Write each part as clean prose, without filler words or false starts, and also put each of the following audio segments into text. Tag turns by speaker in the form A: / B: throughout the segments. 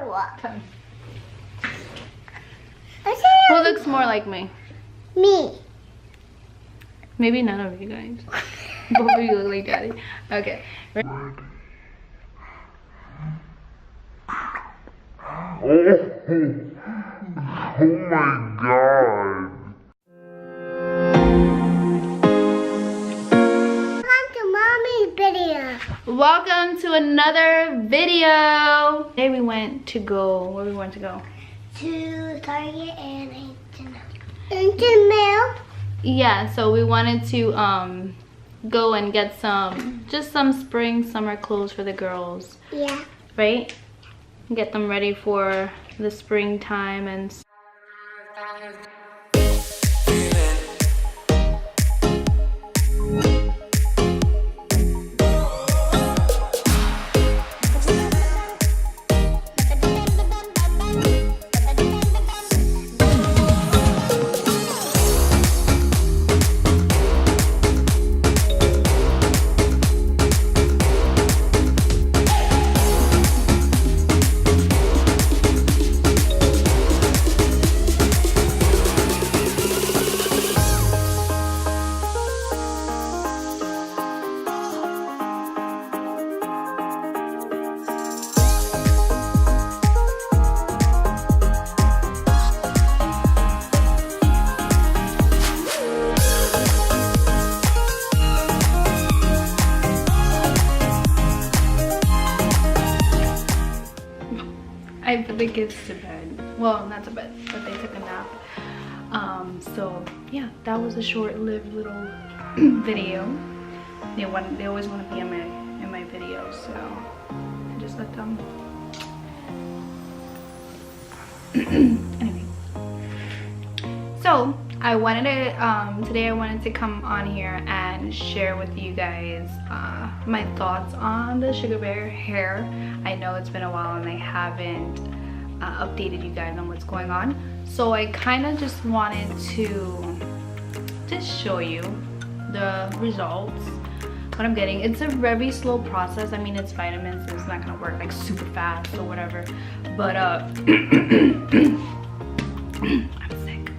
A: Who looks more like me?
B: Me.
A: Maybe none of you guys. Both of you look like daddy. Okay.
C: Oh my god.
B: Welcome to Mommy's video.
A: Welcome to another video. Today we went to go, where we went to go?
B: To Target and H&M. Mail.
A: Yeah, so we wanted to go and get just some spring summer clothes for the girls.
B: Yeah.
A: Right? Get them ready for the springtime and I put the kids to bed. Well, not to bed, but they took a nap. So yeah, that was a short-lived little video. They always want to be in my videos, so I just let them. Anyway, so I wanted to today I wanted to come on here and share with you guys my thoughts on the Sugar Bear hair. I know it's been a while and I haven't updated you guys on what's going on, so I kind of just wanted to just show you the results, what I'm getting. It's a very slow process. I mean, it's vitamins, so it's not gonna work like super fast or whatever, but I'm sick.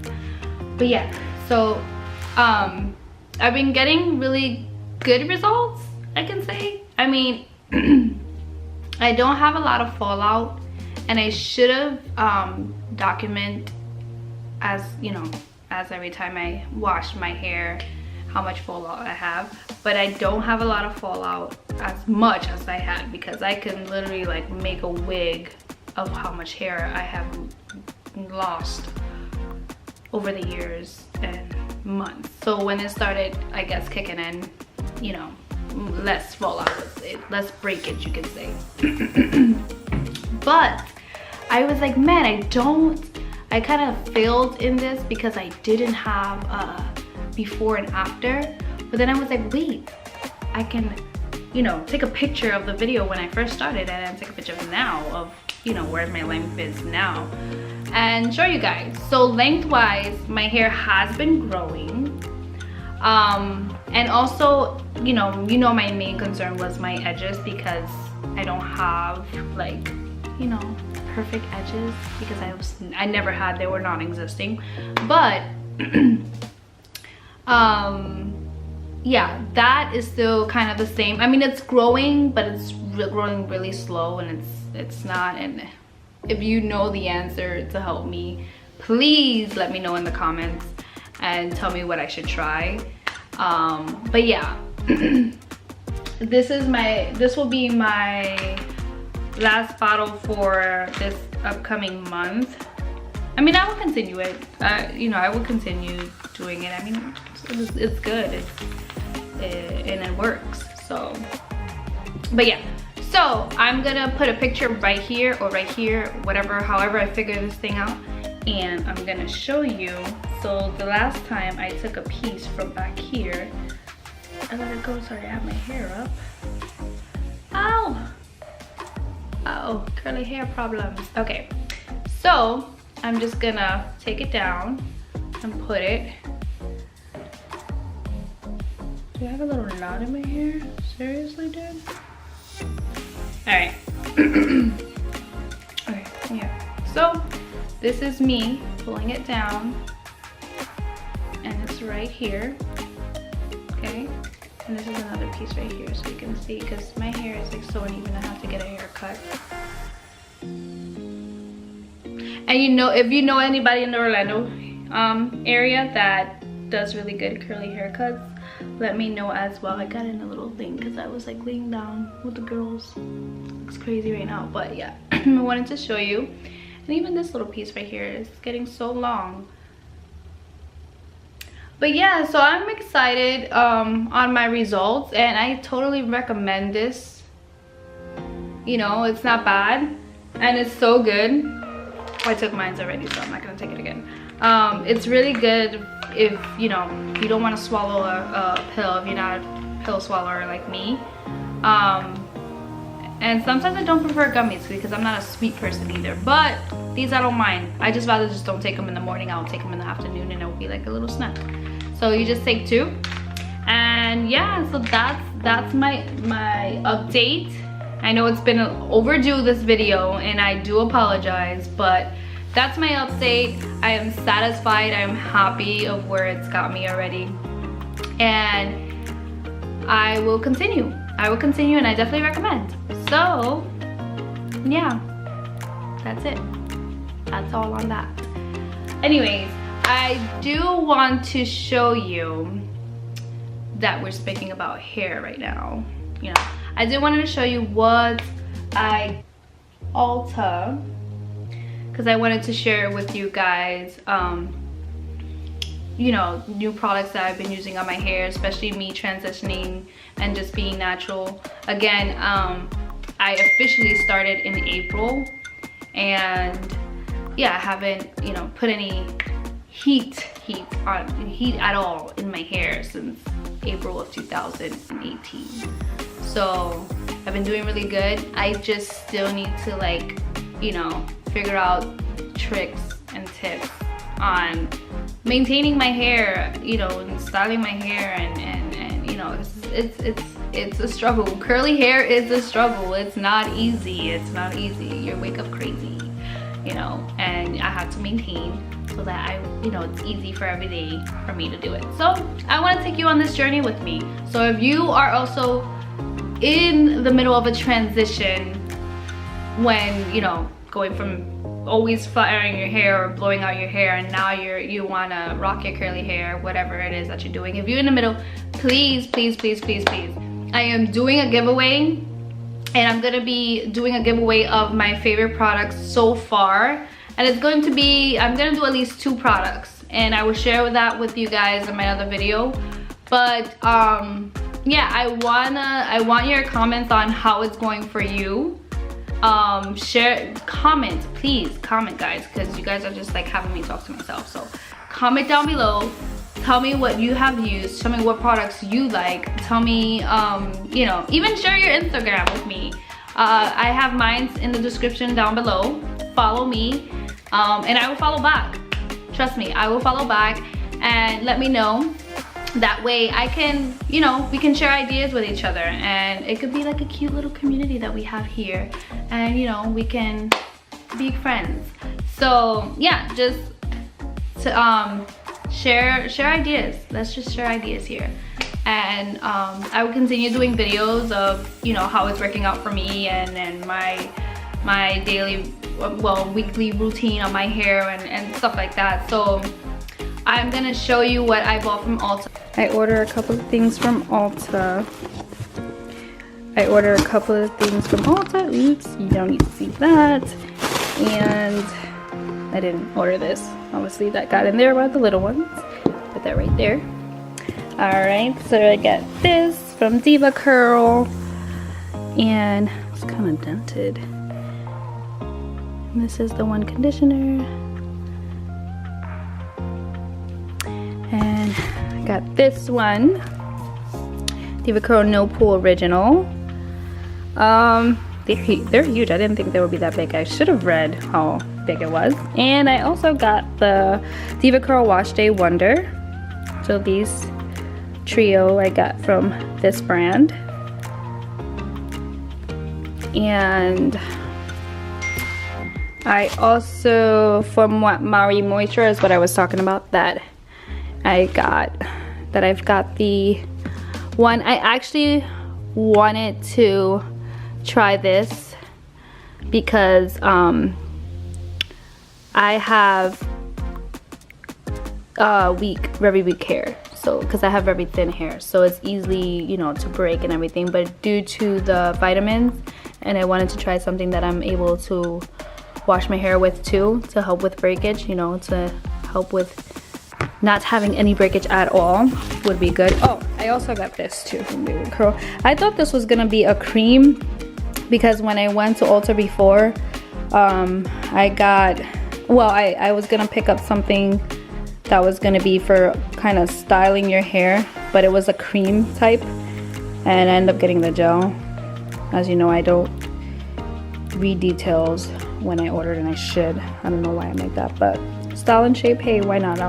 A: But yeah, so I've been getting really good results, I can say. I mean, I don't have a lot of fallout, and I should have document as every time I wash my hair how much fallout I have, but I don't have a lot of fallout as much as I had, because I can literally like make a wig of how much hair I have lost over the years and months. So when it started, I guess, kicking in, you know, less fallout, less breakage, you can say. But I was like, man, I kind of failed in this because I didn't have a before and after. But then I was like, wait, I can, you know, take a picture of the video when I first started and then take a picture of now of, you know, where my length is now and show you guys. So lengthwise, my hair has been growing. And also, you know, my main concern was my edges, because I don't have like, you know, perfect edges, because I never had, they were non-existing. But yeah, that is still kind of the same. I mean, it's growing, but it's growing really slow, and it's not. And if you know the answer to help me, please let me know in the comments and tell me what I should try. But yeah, this will be my last bottle for this upcoming month. I mean, I will continue it. You know, I will continue doing it. I mean, it's good. And it works. So, but yeah. So I'm gonna put a picture right here or right here, whatever, however I figure this thing out, and I'm gonna show you. So the last time I took a piece from back here, I let it go. Sorry, I have my hair up. Ow! Oh, curly hair problems. Okay, so I'm just gonna take it down and put it. Do I have a little knot in my hair? Seriously, dude? Alright. Okay. So this is me pulling it down, and it's right here. Okay, and this is another piece right here, so you can see, because my hair is like so uneven, I have to get a haircut. And you know, if you know anybody in the Orlando area that does really good curly haircuts, let me know as well. I got in a little thing because I was like laying down with the girls. It's crazy right now, but yeah. I wanted to show you. And even this little piece right here is getting so long. But yeah, so I'm excited on my results, and I totally recommend this. You know, it's not bad and it's so good. I took mine already, so I'm not gonna take it again. It's really good if you know you don't want to swallow a pill, if you're not a pill swallower like me. And sometimes I don't prefer gummies because I'm not a sweet person either, but these I don't mind. I just rather just don't take them in the morning. I'll take them in the afternoon and it'll be like a little snack. So you just take 2, and yeah, so that's my update. I know it's been overdue, this video, and I do apologize, but that's my update. I am satisfied. I am happy of where it's got me already, and I will continue. I will continue, and I definitely recommend. So yeah, that's it. That's all on that. Anyways, I do want to show you that we're speaking about hair right now. You know, I did want to show you what I Ulta, because I wanted to share with you guys you know, new products that I've been using on my hair, especially me transitioning and just being natural. Again, I officially started in April, and yeah, I haven't, you know, put any heat at all in my hair since April of 2018. So I've been doing really good. I just still need to, like, you know, figure out tricks and tips on maintaining my hair, you know, and styling my hair, and you know, it's a struggle. Curly hair is a struggle. It's not easy. It's not easy. You wake up crazy, you know, and I have to maintain so that you know, it's easy for every day for me to do it. So I want to take you on this journey with me. So if you are also in the middle of a transition, when, you know, going from always flat ironing your hair or blowing out your hair, and now you want to rock your curly hair, whatever it is that you're doing, if you're in the middle, please, please, please, please, please, I am doing a giveaway, and I'm gonna be doing a giveaway of my favorite products so far, and it's going to be, I'm gonna do at least 2 products, and I will share that with you guys in my other video. But yeah, I want your comments on how it's going for you. Share, comment, please comment, guys, because you guys are just like having me talk to myself. So comment down below, tell me what you have used, tell me what products you like, tell me you know, even share your Instagram with me. I have mine in the description down below. Follow me, and I will follow back. Trust me, I will follow back, and let me know. That way I can, you know, we can share ideas with each other, and it could be like a cute little community that we have here, and you know, we can be friends. So yeah, just to share ideas. Let's just share ideas here, and I will continue doing videos of, you know, how it's working out for me, and my daily, well, weekly routine on my hair and stuff like that. So I'm gonna show you what I bought from Ulta. I ordered a couple of things from Ulta. Oops, you don't need to see that. And I didn't order this. Obviously that got in there by the little ones. Put that right there. Alright, so I got this from Diva Curl. And it's kind of dented. And this is the one conditioner. And I got this one, Diva Curl No Pool Original. They're huge. I didn't think they would be that big. I should have read how big it was. And I also got the Diva Curl Wash Day Wonder. So these trio I got from this brand. And I also, from what Maui Moisture is what I was talking about, that I've got the one. I actually wanted to try this because I have very weak hair, so because I have very thin hair, so it's easily, you know, to break and everything. But due to the vitamins, and I wanted to try something that I'm able to wash my hair with too, to help with breakage, you know, to help with not having any breakage at all, would be good. Oh, I also got this too from Baby Curl. I thought this was gonna be a cream because when I went to Ulta before, I was gonna pick up something that was gonna be for kind of styling your hair, but it was a cream type, and I ended up getting the gel. As you know, I don't read details when I ordered, and I should. I don't know why I'm like that, but Style and Shape, hey, why not?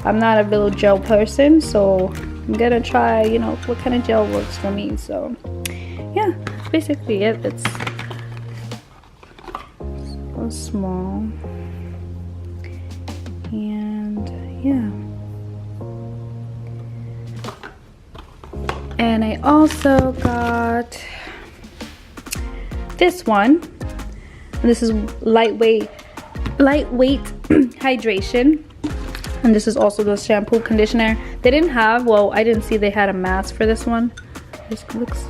A: I'm not a little gel person, so I'm gonna try, you know, what kind of gel works for me. So yeah, basically it's so small, and yeah. And I also got this one. And this is lightweight hydration, and this is also the shampoo conditioner. They didn't have, well, I didn't see they had a mask for this one. This looks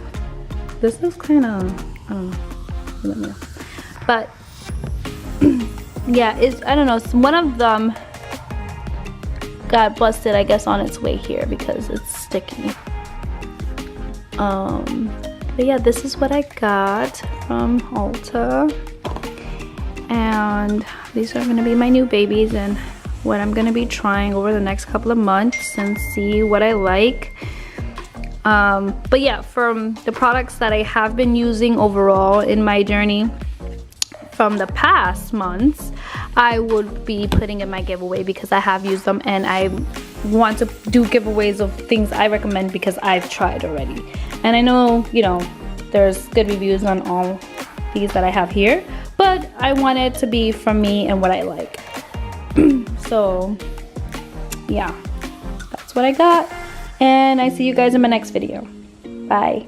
A: kind of, I don't know, but yeah, I don't know, one of them got busted, I guess, on its way here because it's sticky. But yeah, this is what I got from Ulta, and these are gonna be my new babies and what I'm gonna be trying over the next couple of months and see what I like. But yeah, from the products that I have been using overall in my journey from the past months, I would be putting in my giveaway because I have used them, and I want to do giveaways of things I recommend because I've tried already. And I know, you know, there's good reviews on all these that I have here, but I want it to be from me and what I like. So yeah, that's what I got, and I see you guys in my next video. Bye.